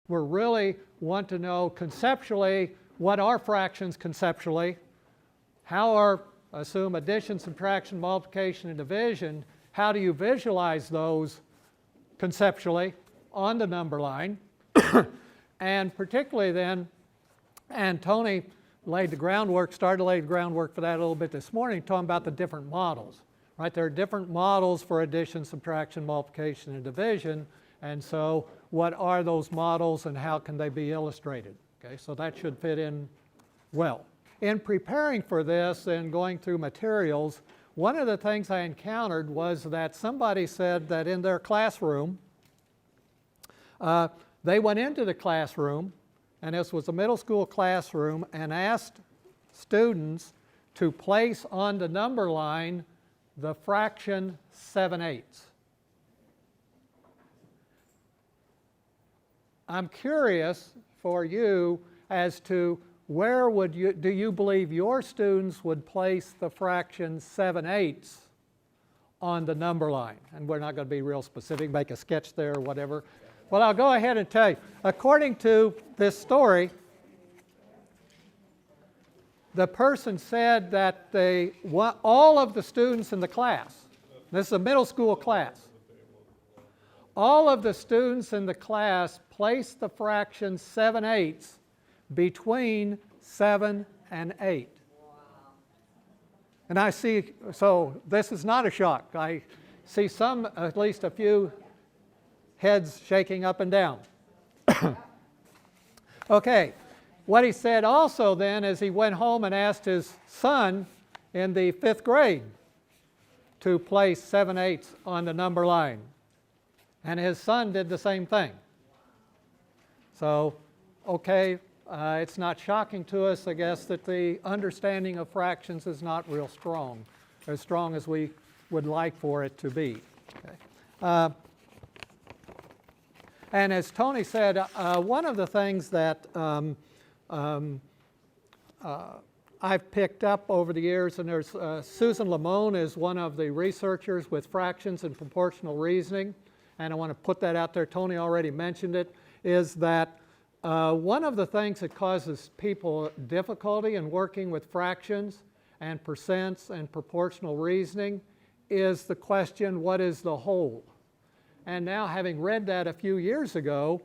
We really want to know conceptually what are fractions conceptually, how are, assume addition, subtraction, multiplication, and division, how do you visualize those conceptually on the number line? And particularly then, and Tony laid the groundwork, started to lay the groundwork for that a little bit this morning, talking about the different models. Right? There are different models for addition, subtraction, multiplication, and division. And so what are those models and how can they be illustrated? Okay, so that should fit in well. In preparing for this and going through materials, one of the things I encountered was that somebody said that in their classroom, they went into the classroom, and this was a middle school classroom, and asked students to place on the number line the fraction 7/8. I'm curious for you as to where do you believe your students would place the fraction 7/8 on the number line? And we're not going to be real specific, make a sketch there or whatever. Well, I'll go ahead and tell you. According to this story, the person said that all of the students in the class, this is a middle school class, all of the students in the class placed the fraction 7/8 between 7 and 8. And I see, so this is not a shock. I see some, at least a few heads shaking up and down. Okay, what he said also then is he went home and asked his son in the 5th grade to place 7/8 on the number line. And his son did the same thing. So, okay, it's not shocking to us, I guess, that the understanding of fractions is not real strong, as strong as we would like for it to be. Okay. And as Tony said, one of the things that I've picked up over the years, and there's Susan Lamone is one of the researchers with fractions and proportional reasoning, and I want to put that out there. Tony already mentioned it, is that one of the things that causes people difficulty in working with fractions and percents and proportional reasoning is the question, what is the whole? And now, having read that a few years ago,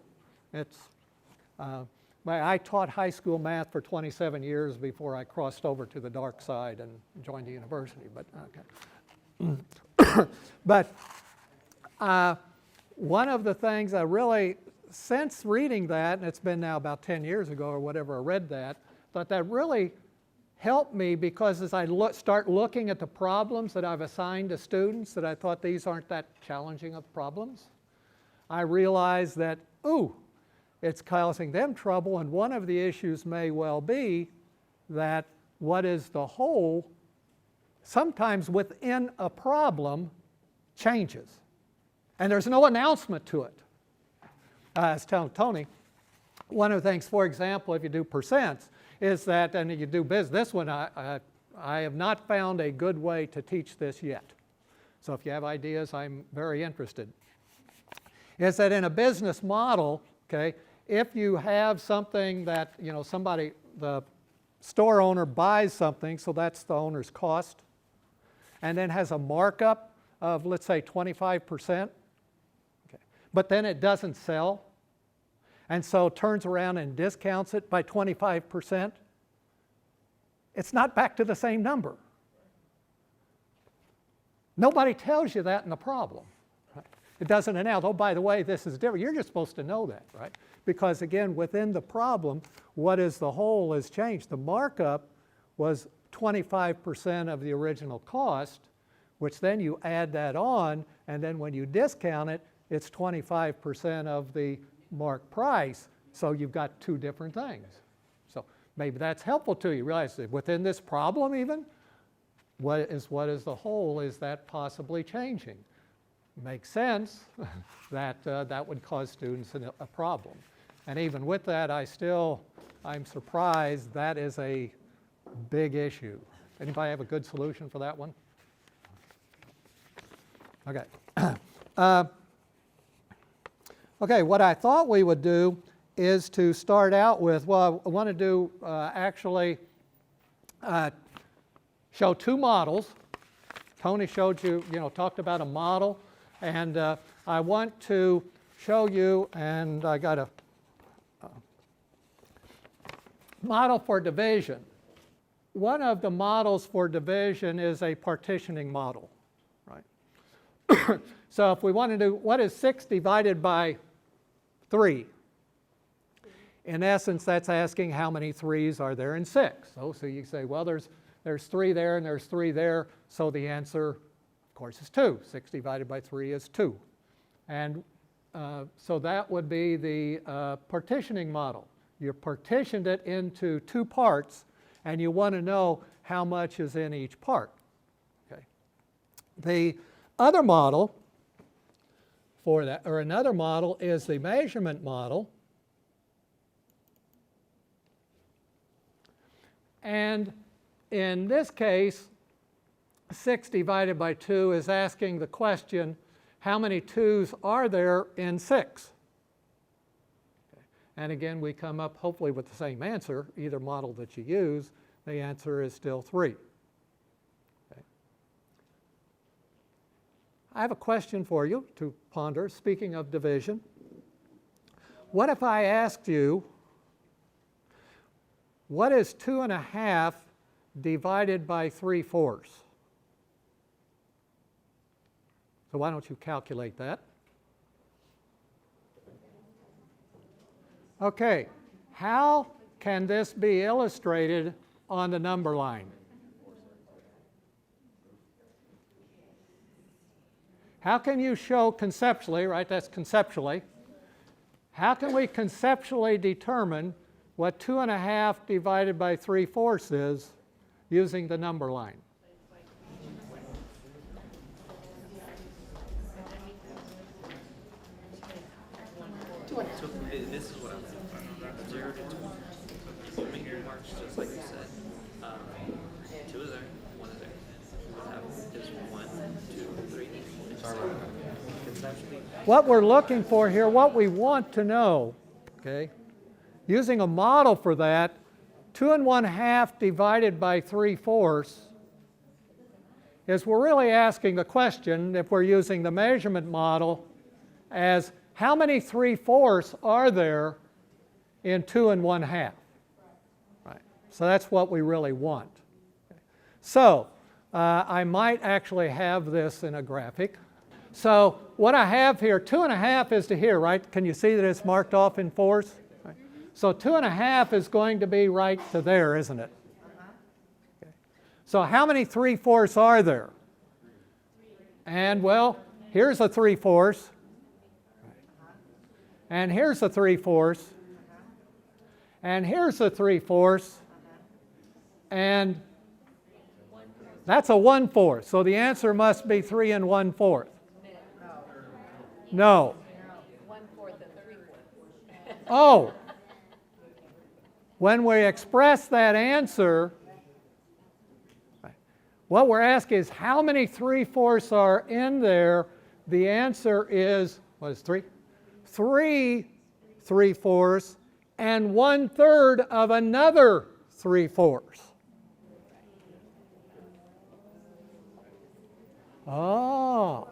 I taught high school math for 27 years before I crossed over to the dark side and joined the university. But okay. But one of the things I really, since reading that, and it's been now about 10 years ago or whatever I read that, thought that really helped me, because as I start looking at the problems that I've assigned to students, that I thought these aren't that challenging of problems, I realized that, ooh, it's causing them trouble, and one of the issues may well be that what is the whole, sometimes within a problem, changes. And there's no announcement to it. I was telling Tony, one of the things, for example, if you do percents, is that, and you do this one, I have not found a good way to teach this yet. So if you have ideas, I'm very interested. Is that in a business model, okay, if you have something that, somebody, the store owner buys something, so that's the owner's cost, and then has a markup of, let's say, 25%, okay, but then it doesn't sell, and so turns around and discounts it by 25%, it's not back to the same number. Nobody tells you that in the problem. Right? It doesn't announce, oh, by the way, this is different. You're just supposed to know that, right? Because again, within the problem, what is the whole has changed. The markup was 25% of the original cost, which then you add that on, and then when you discount it, it's 25% of the mark price, so you've got two different things. So maybe that's helpful to you. Realize that within this problem even, what is the whole, is that possibly changing? Makes sense that that would cause students a problem. And even with that, I'm surprised that is a big issue. Anybody have a good solution for that one? Okay. Okay, what I thought we would do is to start out with, well, I want to do actually show two models. Tony showed you, talked about a model, and I want to show you, and I got a model for division. One of the models for division is a partitioning model, right? So if we want to do, what is 6 divided by 3? In essence, that's asking how many 3's are there in 6. So you say, well, there's 3 there and there's 3 there, so the answer, of course, is 2. 6 divided by 3 is 2. And so that would be the partitioning model. You partitioned it into 2 parts, and you want to know how much is in each part. Okay. The other model for that, or another model, is the measurement model. And in this case, 6 divided by 2 is asking the question, how many 2's are there in 6? Okay. And again, we come up hopefully with the same answer, either model that you use. The answer is still 3. Okay. I have a question for you to ponder, speaking of division. What if I asked you, what is 2.5 divided by 3/4? So why don't you calculate that? Okay, how can this be illustrated on the number line? How can you show conceptually, right, that's conceptually, how can we conceptually determine what 2.5 divided by 3/4 is using the number line? So this is what I'm thinking. 0 to 2. So make your marks just like you said. 2 is there, 1 is there. We'll have just 1, 2, 3. Conceptually. What we're looking for here, what we want to know, okay, using a model for that, 2.5 divided by 3/4 is we're really asking the question, if we're using the measurement model, as how many 3/4 are there in 2.5? Right. So that's what we really want. Okay. So I might actually have this in a graphic. So what I have here, 2.5 is to here, right? Can you see that it's marked off in 4s? Right. So 2.5 is going to be right to there, isn't it? Okay. So how many 3/4 are there? And well, here's a 3/4. And here's a 3/4. And here's a 3/4. And that's a 1/4. So the answer must be 3 1/4. No. 1/4 and 3/4. Oh. When we express that answer, what we're asking is how many 3/4 are in there. The answer is, what is 3? 3 3/4 and 1/3 of another 3/4. Oh.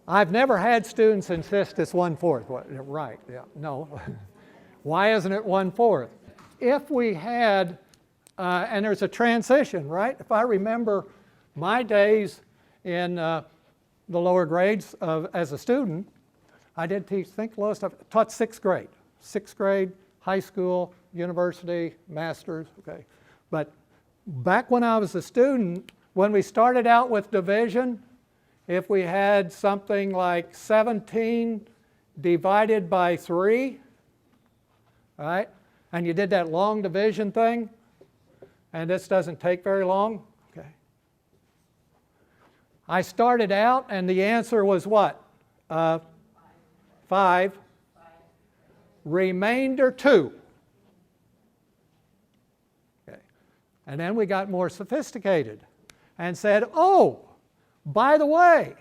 I've never had students insist it's 1/4. Right, yeah, no. Why isn't it 1/4? If we had, and there's a transition, right? If I remember my days in the lower grades as a student, I did teach, taught 6th grade. 6th grade, high school, university, master's, okay. But back when I was a student, when we started out with division, if we had something like 17 divided by 3, right, and you did that long division thing, and this doesn't take very long, okay. I started out and the answer was what? 5. Remainder 2. Okay. And then we got more sophisticated and said, oh, by the way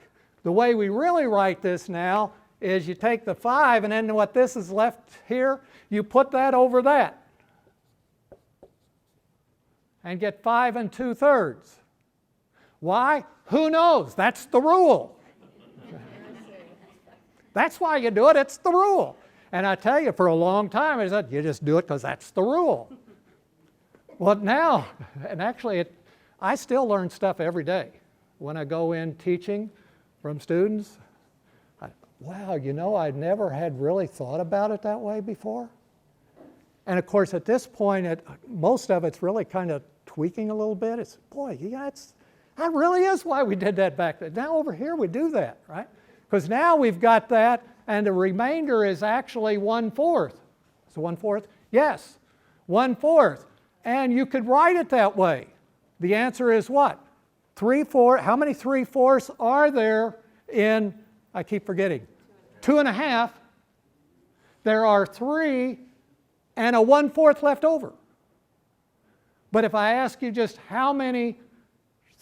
we really write this now is you take the 5, and then what this is left here, you put that over that. And get 5 2/3. Why? Who knows? That's the rule. That's why you do it. It's the rule. And I tell you, for a long time, I said, you just do it because that's the rule. Well, now, and actually, I still learn stuff every day. When I go in teaching from students, wow, you know, I never had really thought about it that way before. And of course, at this point, most of it's really kind of tweaking a little bit. It's, boy, yeah, that really is why we did that back then. Now over here, we do that, right? Because now we've got that, and the remainder is actually 1/4. So 1/4? Yes, 1/4. And you could write it that way. The answer is what? 3/4. How many 3/4 are there in, I keep forgetting, 2.5? There are 3 and a 1/4 left over. But if I ask you just how many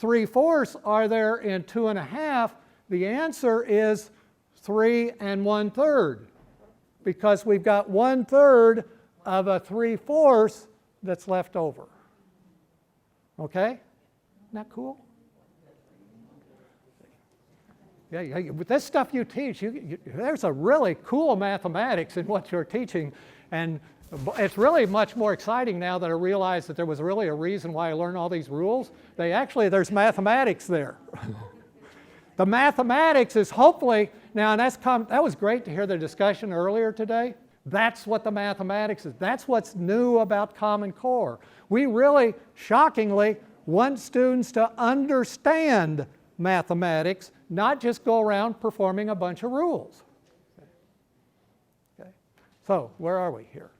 3/4 are there in 2.5, the answer is 3 1/3, because we've got 1/3 of a 3/4 that's left over. Okay? Isn't that cool? Yeah, with this stuff you teach, there's a really cool mathematics in what you're teaching, and it's really much more exciting now that I realize that there was really a reason why I learned all these rules. There's mathematics there. The mathematics is hopefully, now and that was great to hear the discussion earlier today. That's what the mathematics is. That's what's new about Common Core. We really, shockingly, want students to understand mathematics, not just go around performing a bunch of rules. Okay. So, where are we here?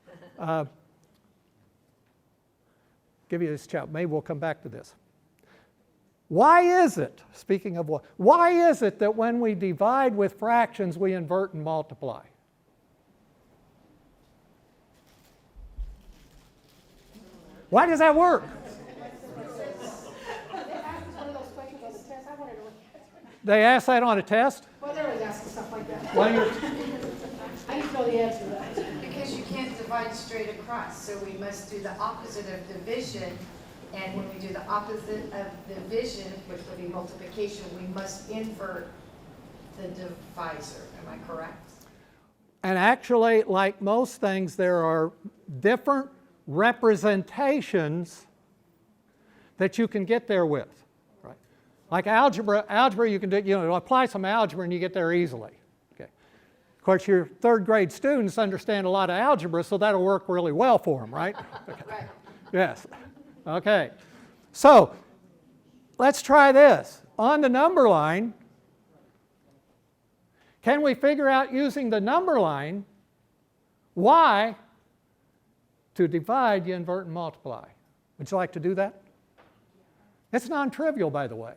Give you this chapter. Maybe we'll come back to this. Why is it, speaking of what, why is it that when we divide with fractions, we invert and multiply? Why does that work? They asked that on a test? Well, they're always asking stuff like that. Why you're, I need to know the answer to that. Because you can't divide straight across, so we must do the opposite of division. And when we do the opposite of division, which would be multiplication, we must invert the divisor. Am I correct? and actually, like most things, there are different representations that you can get there with. Right? Like algebra you can do, apply some algebra and you get there easily. Okay. Of course, your third grade students understand a lot of algebra, so that'll work really well for them, right? Okay. Right. Yes. Okay. So let's try this. On the number line, can we figure out using the number line why to divide, you invert, and multiply? Would you like to do that? It's non-trivial, by the way.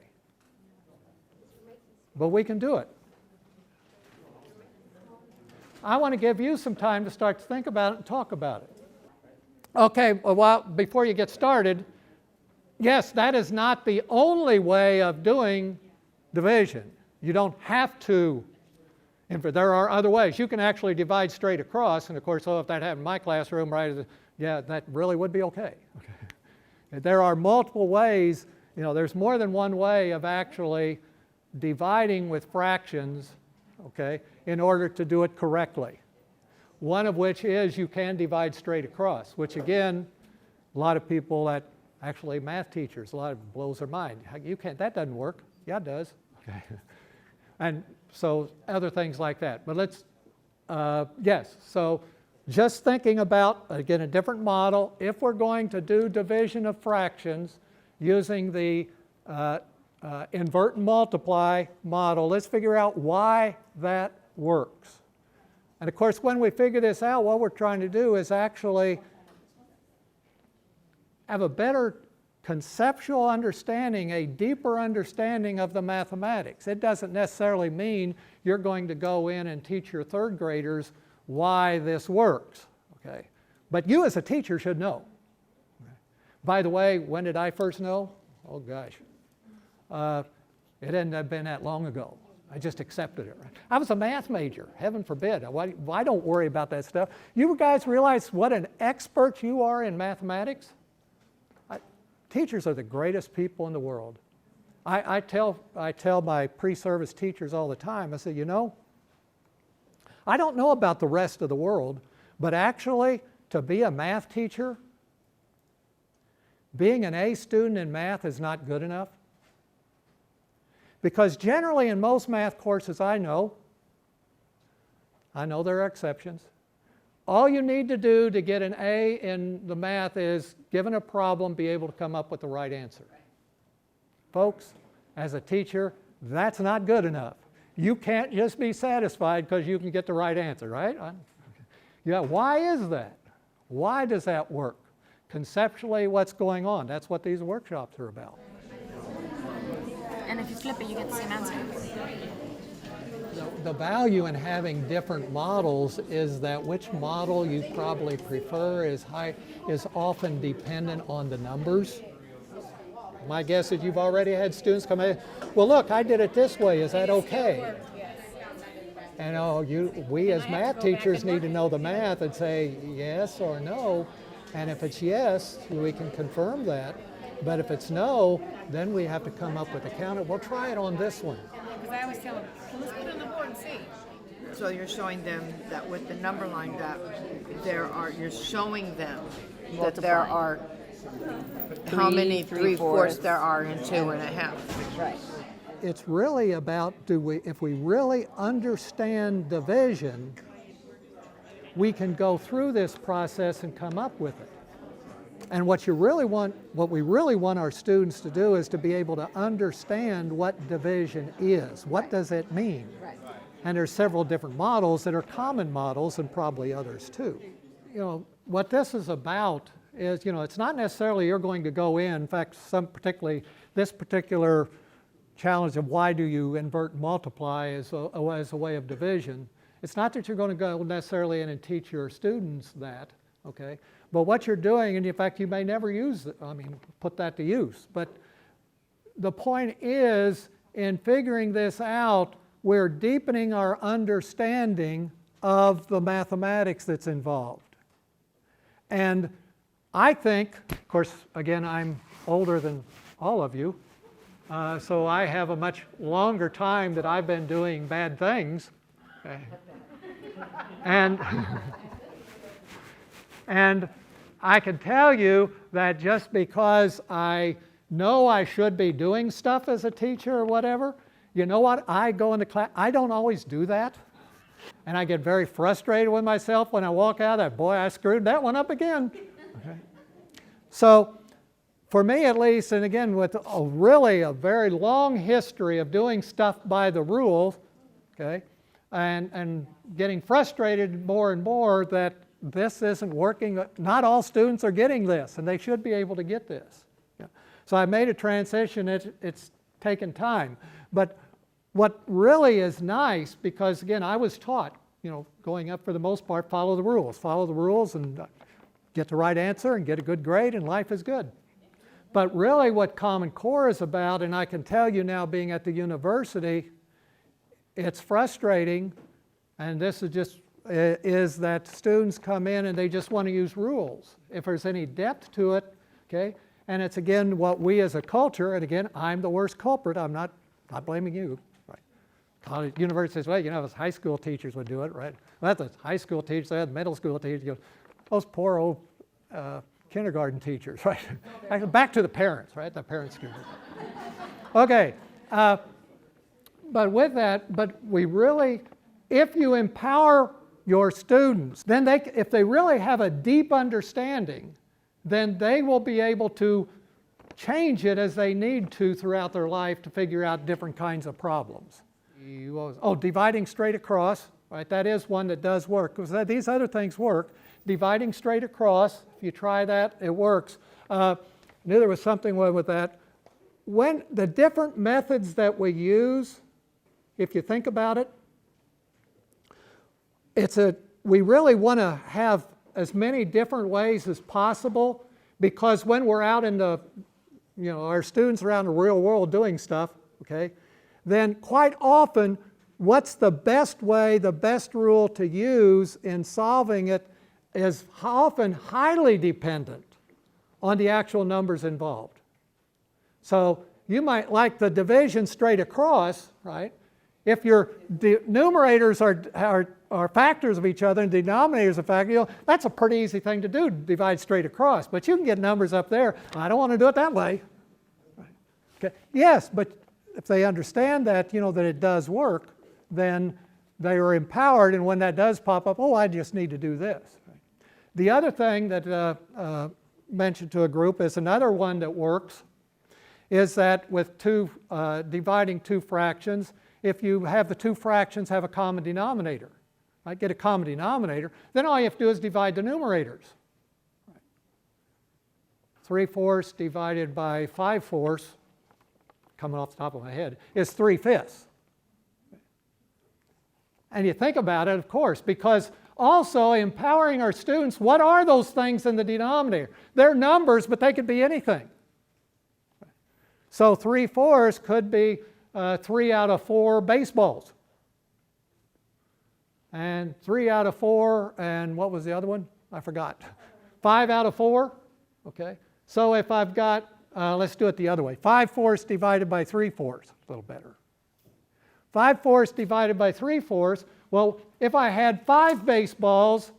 But we can do it. I want to give you some time to start to think about it and talk about it. Okay, well, before you get started, yes, that is not the only way of doing division. You don't have to invert. There are other ways. You can actually divide straight across, and of course, if that happened in my classroom, right, yeah, that really would be okay. There are multiple ways, there's more than one way of actually dividing with fractions, okay, in order to do it correctly. One of which is you can divide straight across, which again, a lot of people that, actually math teachers, a lot of it blows their mind. You can't, that doesn't work. Yeah, it does. Okay. And so other things like that. But let's, yes, so just thinking about, again, a different model. If we're going to do division of fractions using the invert and multiply model, let's figure out why that works. And of course, when we figure this out, what we're trying to do is actually have a better conceptual understanding, a deeper understanding of the mathematics. It doesn't necessarily mean you're going to go in and teach your third graders why this works. Okay? But you as a teacher should know. Okay? By the way, when did I first know? Oh gosh. It hadn't been that long ago. I just accepted it. Right? I was a math major, heaven forbid. I don't worry about that stuff. You guys realize what an expert you are in mathematics? Teachers are the greatest people in the world. I tell my pre-service teachers all the time, I say, you know, I don't know about the rest of the world, but actually to be a math teacher, being an A student in math is not good enough. Because generally in most math courses I know there are exceptions, all you need to do to get an A in the math is, given a problem, be able to come up with the right answer. Folks, as a teacher, that's not good enough. You can't just be satisfied because you can get the right answer, right? Yeah, why is that? Why does that work? Conceptually, what's going on? That's what these workshops are about. And if you flip it, you get the same answer. The value in having different models is that which model you probably prefer is often dependent on the numbers. My guess is you've already had students come in, well look, I did it this way, is that okay? And we as math teachers need to know the math and say yes or no, and if it's yes, we can confirm that. But if it's no, then we have to come up with a counter. We'll try it on this one. Because I always tell them, let's put it on the board and see. So you're showing them that with the number line that you're showing them that there are how many 3/4 there are in 2 1/2. Right. It's really about, if we really understand division, we can go through this process and come up with it. And what we really want our students to do is to be able to understand what division is. What does it mean? Right. And there's several different models that are common models and probably others too. What this is about is, it's not necessarily you're going to go in fact, this particular challenge of why do you invert and multiply as a way of division. It's not that you're going to go necessarily in and teach your students that, okay? But what you're doing, and in fact you may never put that to use, but the point is, in figuring this out, we're deepening our understanding of the mathematics that's involved. And I think, of course, again, I'm older than all of you, so I have a much longer time that I've been doing bad things. Okay. And I can tell you that just because I know I should be doing stuff as a teacher or whatever, you know what? I go into class, I don't always do that. And I get very frustrated with myself when I walk out that, boy, I screwed that one up again. Okay. So for me at least, and again with really a very long history of doing stuff by the rules, okay, and getting frustrated more and more that this isn't working. Not all students are getting this, and they should be able to get this. Yeah. So I made a transition. It's taken time. But what really is nice, because again, I was taught, going up for the most part, follow the rules and get the right answer and get a good grade, and life is good. But really what Common Core is about, and I can tell you now being at the university, it's frustrating, and this is that students come in and they just want to use rules. If there's any depth to it, okay, and it's again what we as a culture, and again, I'm the worst culprit, I'm not blaming you, right? College, university says, well, high school teachers would do it, right? Well, that's high school teachers, they had middle school teachers, those poor old kindergarten teachers, right? Back to the parents, right? The parents screwed it. Okay, but with that, we really, if you empower your students, then if they really have a deep understanding, then they will be able to change it as they need to throughout their life to figure out different kinds of problems. Dividing straight across, right? That is one that does work, because these other things work. Dividing straight across, if you try that, it works. I knew there was something with that. When the different methods that we use, if you think about it, we really want to have as many different ways as possible, because when we're out in our students are out in the real world doing stuff, okay, then quite often what's the best way, the best rule to use in solving it is often highly dependent on the actual numbers involved. So you might like the division straight across, right? If your numerators are factors of each other and denominators are factors, that's a pretty easy thing to do, divide straight across. But you can get numbers up there. I don't want to do it that way. Okay. Yes, but if they understand that, that it does work, then they are empowered, and when that does pop up, oh, I just need to do this. The other thing that mentioned to a group is another one that works is that with dividing two fractions, if you have the two fractions have a common denominator, right? Get a common denominator, then all you have to do is divide the numerators. 3/4 divided by 5/4, coming off the top of my head, is 3/5. And you think about it, of course, because also empowering our students, what are those things in the denominator? They're numbers, but they could be anything. So 3/4 could be 3 out of 4 baseballs. And 3 out of 4, and what was the other one? I forgot. 5 out of 4, okay? So if I've got, let's do it the other way. 5/4 divided by 3/4, a little better. 5/4 divided by 3/4, well, if I had 5 baseballs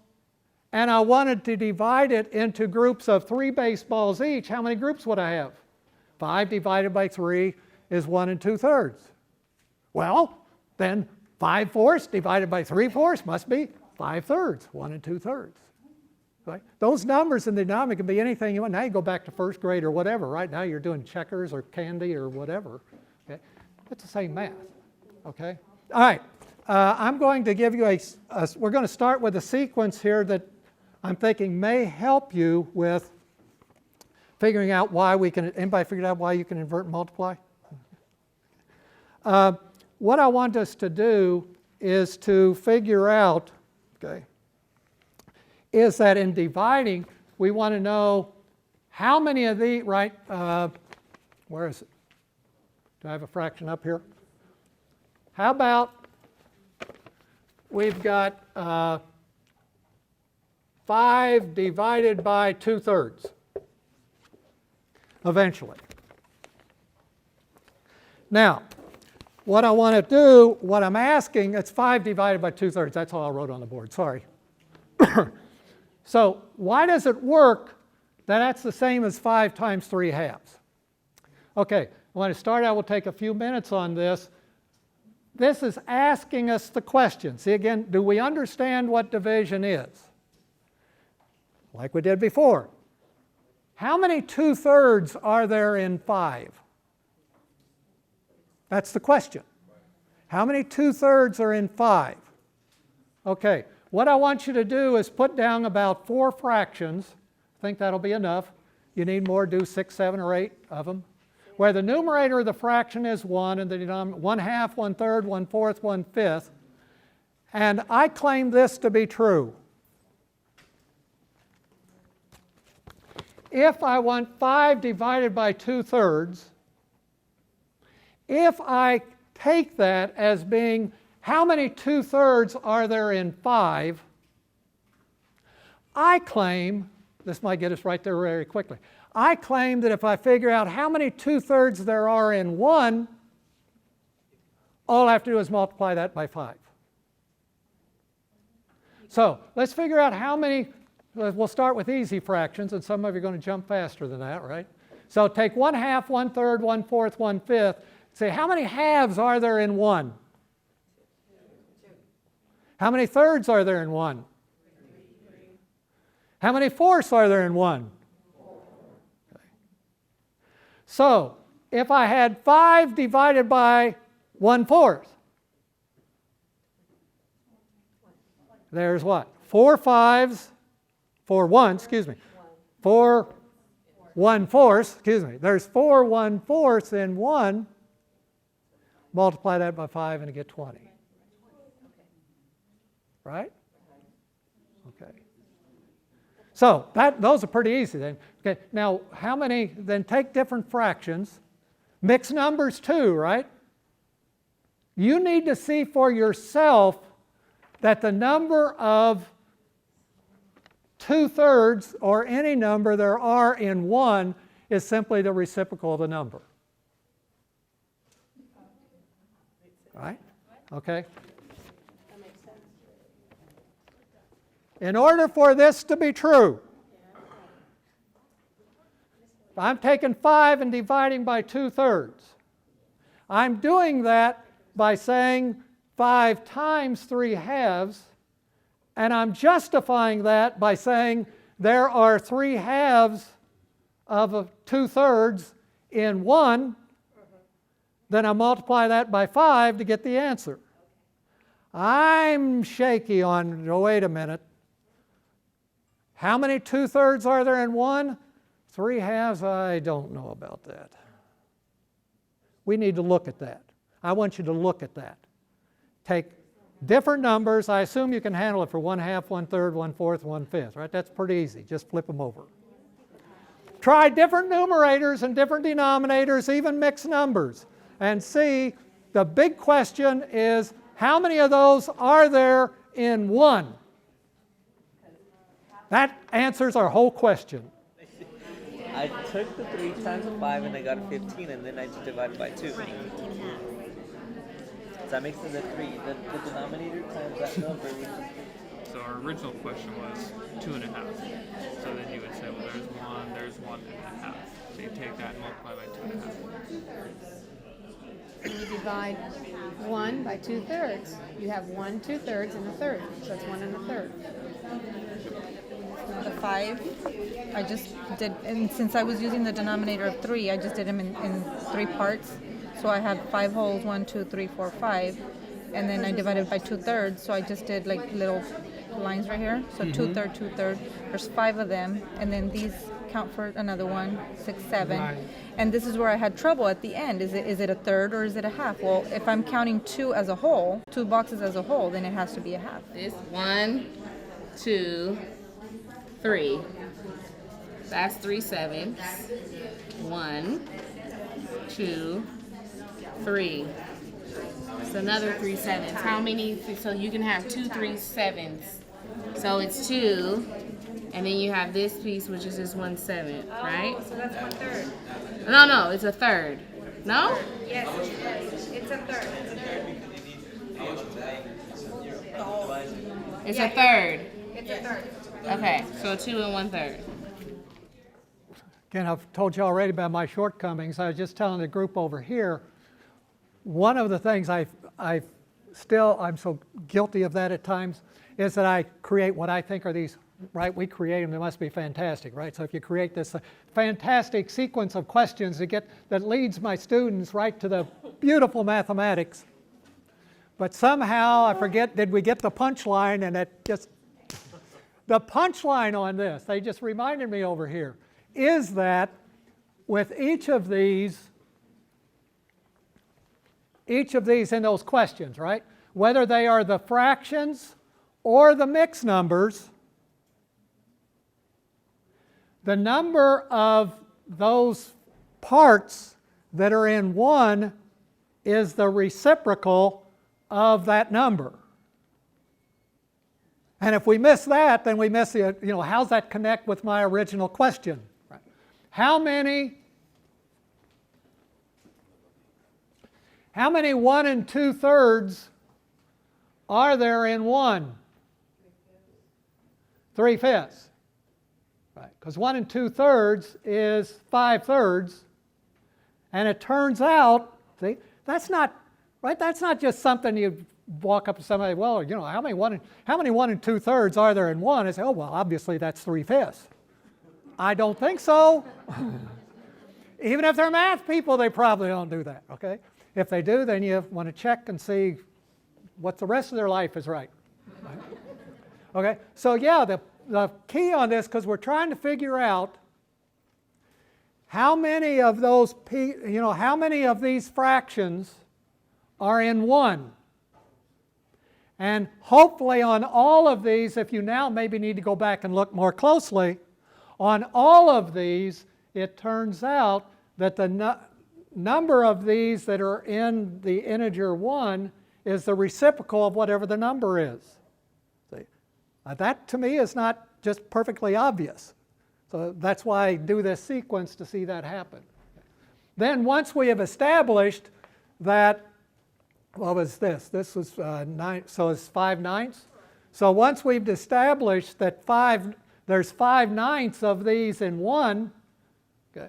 and I wanted to divide it into groups of 3 baseballs each, how many groups would I have? 5 divided by 3 is 1 2/3. Well, then 5/4 divided by 3/4 must be 5/3, 1 2/3. Right? Those numbers in the denominator can be anything you want. Now you go back to first grade or whatever. Right now you're doing checkers or candy or whatever. Okay? It's the same math. Okay? All right. I'm going to give you we're going to start with a sequence here that I'm thinking may help you with figuring out why we can. Anybody figured out why you can invert and multiply? What I want us to do is to figure out, okay, is that in dividing, we want to know how many of the, right, where is it? Do I have a fraction up here? How about we've got 5 divided by 2/3 eventually. Now, what I want to do, what I'm asking, it's 5 divided by 2/3. That's all I wrote on the board, sorry. So why does it work that that's the same as 5 times 3/2? Okay, I want to start out, we'll take a few minutes on this. This is asking us the question. See again, do we understand what division is? Like we did before. How many 2/3 are there in 5? That's the question. How many 2/3 are in 5? Okay, what I want you to do is put down about 4 fractions. I think that'll be enough. You need more, do 6, 7, or 8 of them. Where the numerator of the fraction is 1 and the denominator 1/2, 1/3, 1/4, 1/5. And I claim this to be true. If I want 5 divided by 2/3, if I take that as being how many 2/3 are there in 5, I claim, this might get us right there very quickly, I claim that if I figure out how many 2/3 there are in 1, all I have to do is multiply that by 5. So let's figure out how many, we'll start with easy fractions, and some of you are going to jump faster than that, right? So take 1/2, 1/3, 1/4, 1/5. Say, how many halves are there in 1? How many thirds are there in 1? How many fourths are there in 1? Okay. So if I had 5 divided by 1/4, there's what? 4 5s, 4 1s, excuse me. 4 1/4, excuse me. There's 4 1/4 in 1. Multiply that by 5 and you get 20. Right? Okay. So those are pretty easy then. Okay. Now, how many, then take different fractions. Mix numbers too, right? You need to see for yourself that the number of 2/3 or any number there are in 1 is simply the reciprocal of the number. Right? Okay? In order for this to be true, I'm taking 5 and dividing by 2/3. I'm doing that by saying 5 times 3/2, and I'm justifying that by saying there are 3/2 of 2/3 in 1. Then I multiply that by 5 to get the answer. I'm shaky on, oh, wait a minute. How many 2/3 are there in 1? 3/2, I don't know about that. We need to look at that. I want you to look at that. Take different numbers. I assume you can handle it for 1/2, 1/3, 1/4, 1/5, right? That's pretty easy. Just flip them over. Try different numerators and different denominators, even mixed numbers, and see. The big question is, how many of those are there in 1? That answers our whole question. I took the 3 times 5 and I got a 15, and then I just divided by 2. So that makes it a 3. The denominator times that number, which is So our original question was 2.5. So then you would say, well, there's 1.5. So you take that and multiply by 2.5. And you divide 1 by 2/3. You have 1 2/3 and a third. So it's 1 1/3. The 5, I just did, and since I was using the denominator of 3, I just did them in 3 parts. So I had 5 wholes, 1, 2, 3, 4, 5, and then I divided by 2/3. So I just did like little lines right here. So 2/3, 2/3. There's 5 of them, and then these count for another 1, 6, 7. Right. And this is where I had trouble at the end. Is it a third or is it a half? Well, if I'm counting 2 as a whole, 2 boxes as a whole, then it has to be a half. This 1, 2, 3. That's 3/7. 1, 2, 3. It's another 3/7. How many? So you can have 2 3/7. So it's 2, and then you have this piece, which is just 1/7, right? So that's 1/3. No, it's a third. No? Yes, it's a third. It's a third. It's a third. Okay, so 2 and 1/3. Again, I've told you already about my shortcomings. I was just telling the group over here, one of the things I'm so guilty of that at times, is that I create what I think are these, right? We create them, they must be fantastic, right? So if you create this fantastic sequence of questions that leads my students right to the beautiful mathematics, but somehow I forget, did we get the punchline? And it just, the punchline on this, they just reminded me over here, is that with each of these in those questions, right? Whether they are the fractions or the mixed numbers, the number of those parts that are in 1 is the reciprocal of that number. And if we miss that, then we miss the, how's that connect with my original question? Right. How many 1 2/3 are there in 1? 3/5. Right, because 1 2/3 is 5/3, and it turns out, see, that's not right. That's not just something you walk up to somebody. Well, how many 1 2/3 are there in 1? And say, oh well, obviously that's 3/5. I don't think so. Even if they're math people, they probably don't do that. Okay, if they do, then you want to check and see what the rest of their life is right. Okay, so yeah, the key on this, because we're trying to figure out how many of those, how many of these fractions are in 1. And hopefully on all of these, if you now maybe need to go back and look more closely, on all of these, it turns out that number of these that are in the integer 1 is the reciprocal of whatever the number is. See? That to me is not just perfectly obvious. So that's why I do this sequence to see that happen. Then once we have established that, what was this? This was 9, so it's 5/9. So once we've established that there's 5/9 of these in 1, okay,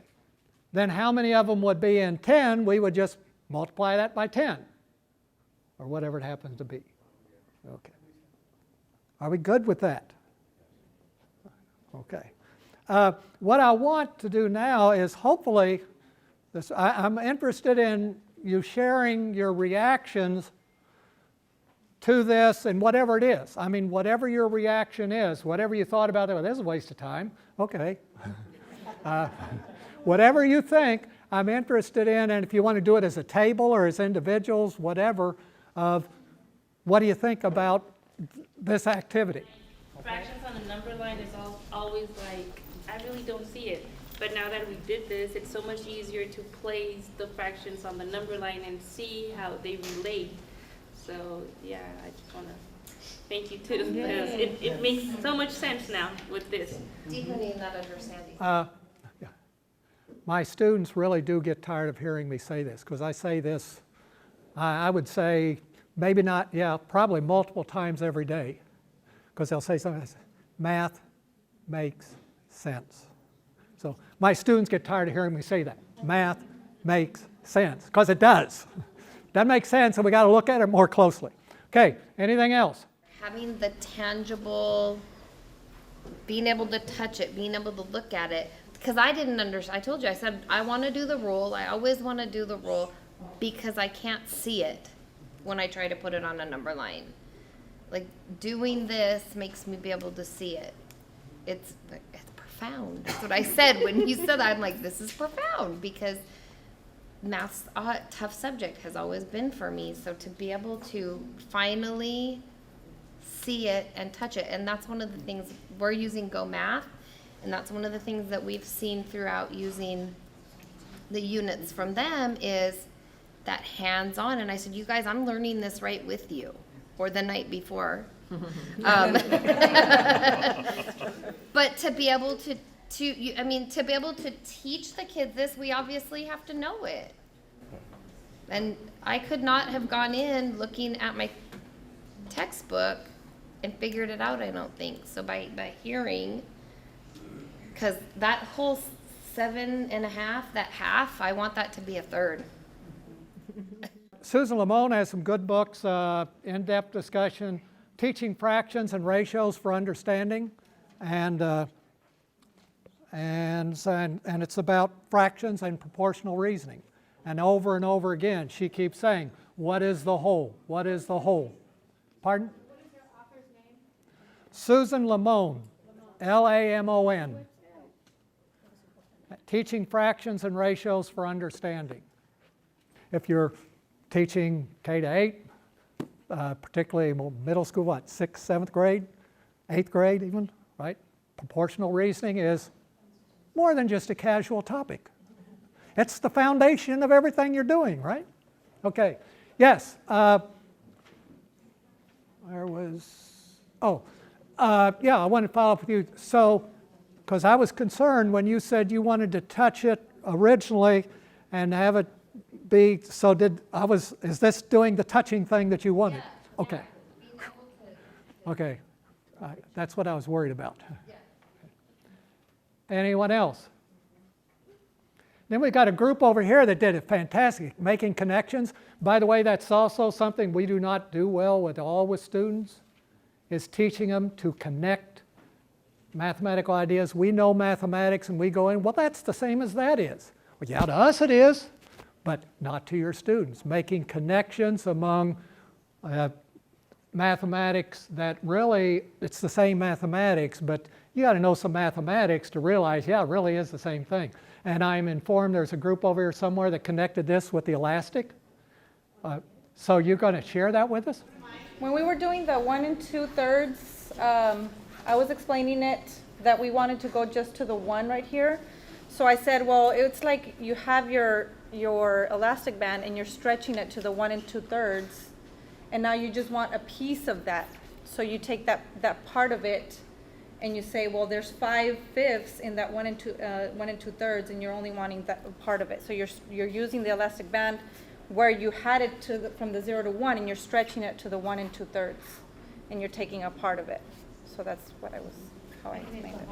then how many of them would be in 10? We would just multiply that by 10, or whatever it happens to be. Okay. Are we good with that? Okay. What I want to do now is hopefully, I'm interested in you sharing your reactions to this and whatever it is. I mean, whatever your reaction is, whatever you thought about it, well, this is a waste of time. Okay. Whatever you think, I'm interested in, and if you want to do it as a table or as individuals, whatever, of what do you think about this activity? Fractions on the number line is always like, I really don't see it. But now that we did this, it's so much easier to place the fractions on the number line and see how they relate. So yeah, I just want to thank you too. Because it makes so much sense now with this. Deepening that understanding. Yeah. My students really do get tired of hearing me say this, because I say this, I would say, maybe not, yeah, probably multiple times every day, because they'll say something, math makes sense. So my students get tired of hearing me say that. Math makes sense, because it does. That makes sense, and we got to look at it more closely. Okay, anything else? Having the tangible, being able to touch it, being able to look at it, because I didn't understand. I told you, I said, I want to do the rule. I always want to do the rule because I can't see it when I try to put it on a number line. Like, doing this makes me be able to see it. It's profound. That's what I said when you said that. I'm like, this is profound, because math's a tough subject, has always been for me. So to be able to finally see it and touch it, and that's one of the things we're using Go Math, and that's one of the things that we've seen throughout using the units from them is that hands-on. And I said, you guys, I'm learning this right with you, or the night before. But to be able to be able to teach the kids this, we obviously have to know it. And I could not have gone in looking at my textbook and figured it out, I don't think. So by hearing, because that whole 7.5, that half, I want that to be a third. Susan Lamone has some good books, in-depth discussion, Teaching Fractions and Ratios for Understanding, and it's about fractions and proportional reasoning. And over again, she keeps saying, what is the whole? What is the whole? Pardon? What is your author's name? Susan Lamone, Lamon. Teaching Fractions and Ratios for Understanding. If you're teaching K to 8, particularly middle school, what, 6th, 7th grade, 8th grade even, right? Proportional reasoning is more than just a casual topic. It's the foundation of everything you're doing, right? Okay, yes. Yeah, I want to follow up with you. So, because I was concerned when you said you wanted to touch it originally and have it be, so is this doing the touching thing that you wanted? Yeah, okay. Yeah. Okay, that's what I was worried about. Yeah. Anyone else? Then we've got a group over here that did it fantastic, making connections. By the way, that's also something we do not do well with students, is teaching them to connect mathematical ideas. We know mathematics and we go in, well, that's the same as that is. Well, yeah, to us it is, but not to your students. Making connections among mathematics that really, it's the same mathematics, but you got to know some mathematics to realize, yeah, it really is the same thing. And I'm informed there's a group over here somewhere that connected this with the elastic. So you're going to share that with us? When we were doing the 1 2/3, I was explaining it that we wanted to go just to the 1 right here. So I said, well, it's like you have your your elastic band and you're stretching it to the 1 2/3, and now you just want a piece of that. So you take that part of it and you say, well, there's 5/5 in that 1 2/3, and you're only wanting that part of it. So you're using the elastic band where you had it from the 0 to 1, and you're stretching it to the 1 2/3, and you're taking a part of it. So that's how I explained it.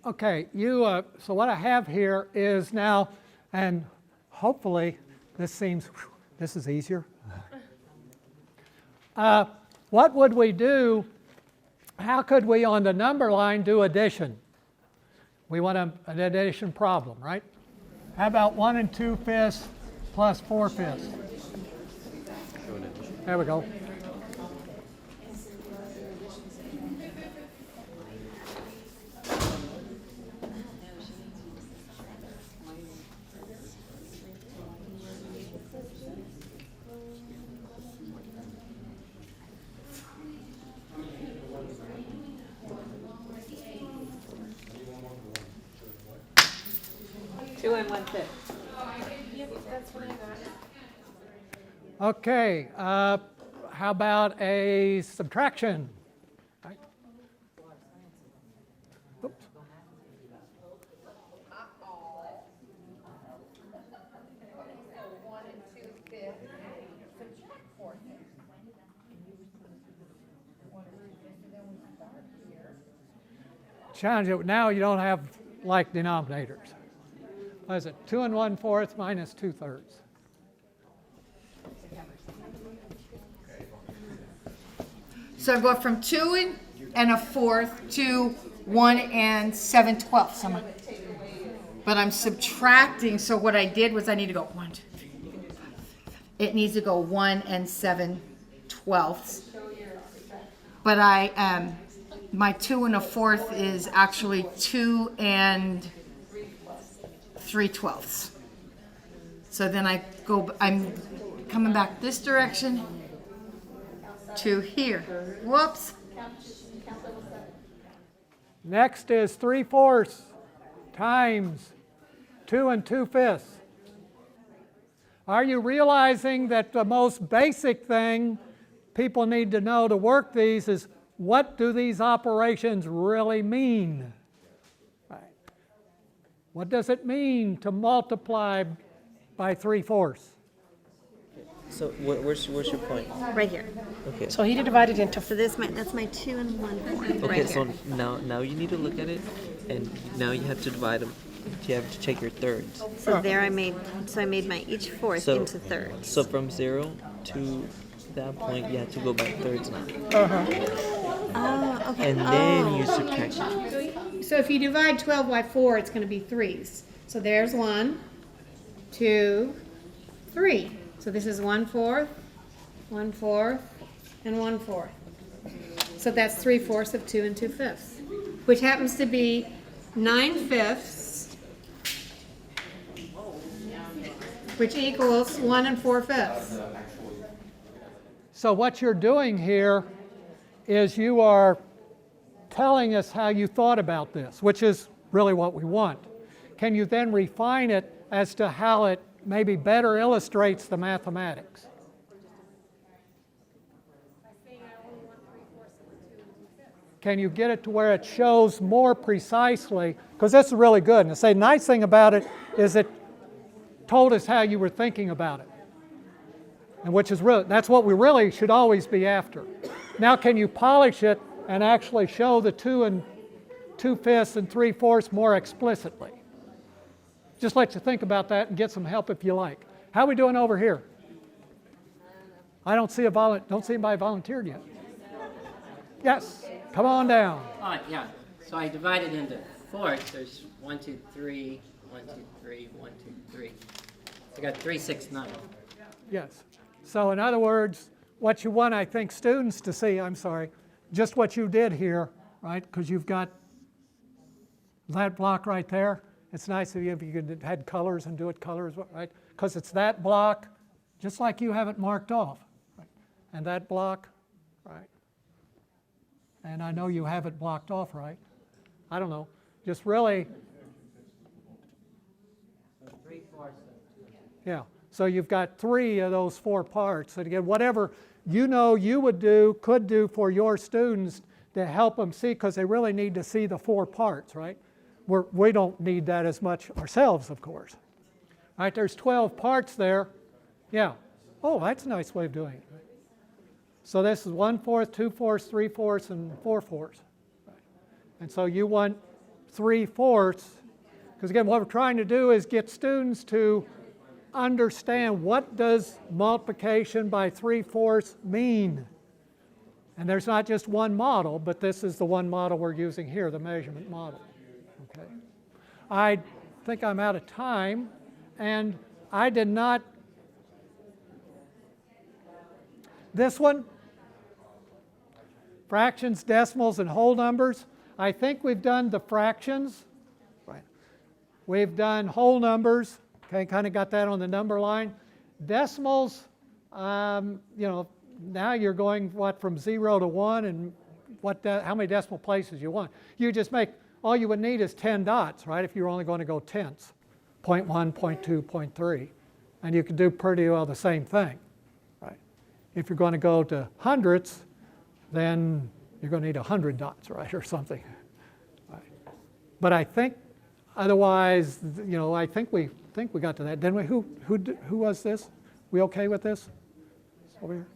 Okay, so what I have here is now, and hopefully this is easier. What would we do? How could we on the number line do addition? We want an addition problem, right? How about 1 2/5 plus 4/5? There we go. Okay, how about a subtraction? Right. Oops. Challenge it. Now you don't have like denominators. What is it? 2 1/4 minus 2/3. So I go from 2 1/4 to 1 7/12. But I'm subtracting, so what I did was I need to go 1, 2, 3, 4, 5. It needs to go 1 7/12. But my 2 1/4 is actually 2 3/12. So then I'm coming back this direction to here. Whoops. Next is 3/4 times 2 2/5. Are you realizing that the most basic thing people need to know to work these is what do these operations really mean? Right. What does it mean to multiply by 3/4? So where's your point? Right here. Okay. So he divided into So that's my 2 1/4. Okay, Right so here. now you need to look at it, and now you have to divide them. You have to take your thirds. So there I made my each fourth So- into thirds. So from 0 to that point, you have to go by thirds now, Oh, okay. and then you subtract. So if you divide 12 by 4, it's going to be 3s. So there's 1, 2, 3. So this is 1/4, 1/4, and 1/4. So that's 3/4 of 2 2/5, which happens to be 9/5, which equals 1 4/5. So what you're doing here is you are telling us how you thought about this, which is really what we want. Can you then refine it as to how it maybe better illustrates the mathematics? Can you get it to where it shows more precisely? Because this is really good. And the nice thing about it is it told us how you were thinking about it. And which is really, that's what we really should always be after. Now can you polish it and actually show the 2 2/5 and 3/4 more explicitly? Just let you think about that and get some help if you like. How are we doing over here? I don't see anybody volunteered yet. Yes, come on down. Yeah. So I divided into fourths. There's 1, 2, 3, 1, 2, 3, 1, 2, 3. I got 3, 6, 9. Yes. So in other words, what you want, I think, students to see, just what you did here, right? Because you've got that block right there. It's nice if you could had colors and do it colors, right? Because it's that block, just like you have it marked off, right? And that block, right? And I know you have it blocked off, right? I don't know. Just really. 3, Yeah. So you've got 3 of those 4 parts. And again, whatever you know you would do, could do for your students to help them see, because they really need to see the 4 parts, right? We don't need that as much ourselves, of course. All right, there's 12 parts there. Yeah. Oh, that's a nice way of doing it. So this is 1/4, 2/4, 3/4, and 4/4. And so you want 3/4, because again, what we're trying to do is get students to understand what does multiplication by 3/4 mean. And there's not just one model, but this is the one model we're using here, the measurement model. Okay. I think I'm out of time, and I did not. This one, fractions, decimals, and whole numbers. I think we've done the fractions. Right. We've done whole numbers. Okay, kind of got that on the number line. Decimals, now you're going from 0 to 1, and how many decimal places you want. You just all you would need is 10 dots, right? If you're only going to go tenths, 0.1, 0.2, 0.3, and you could do pretty well the same thing, right? If you're going to go to hundredths, then you're going to need 100 dots, right, or something. Right. But I think, otherwise, I think we got to that, didn't we? Who was this? We okay with this? Over here.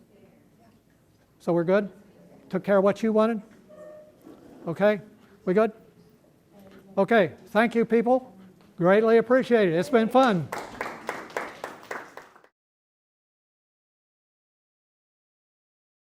So we're good? Took care of what you wanted? Okay, we good? Okay, thank you, people. Greatly appreciated. It's been fun.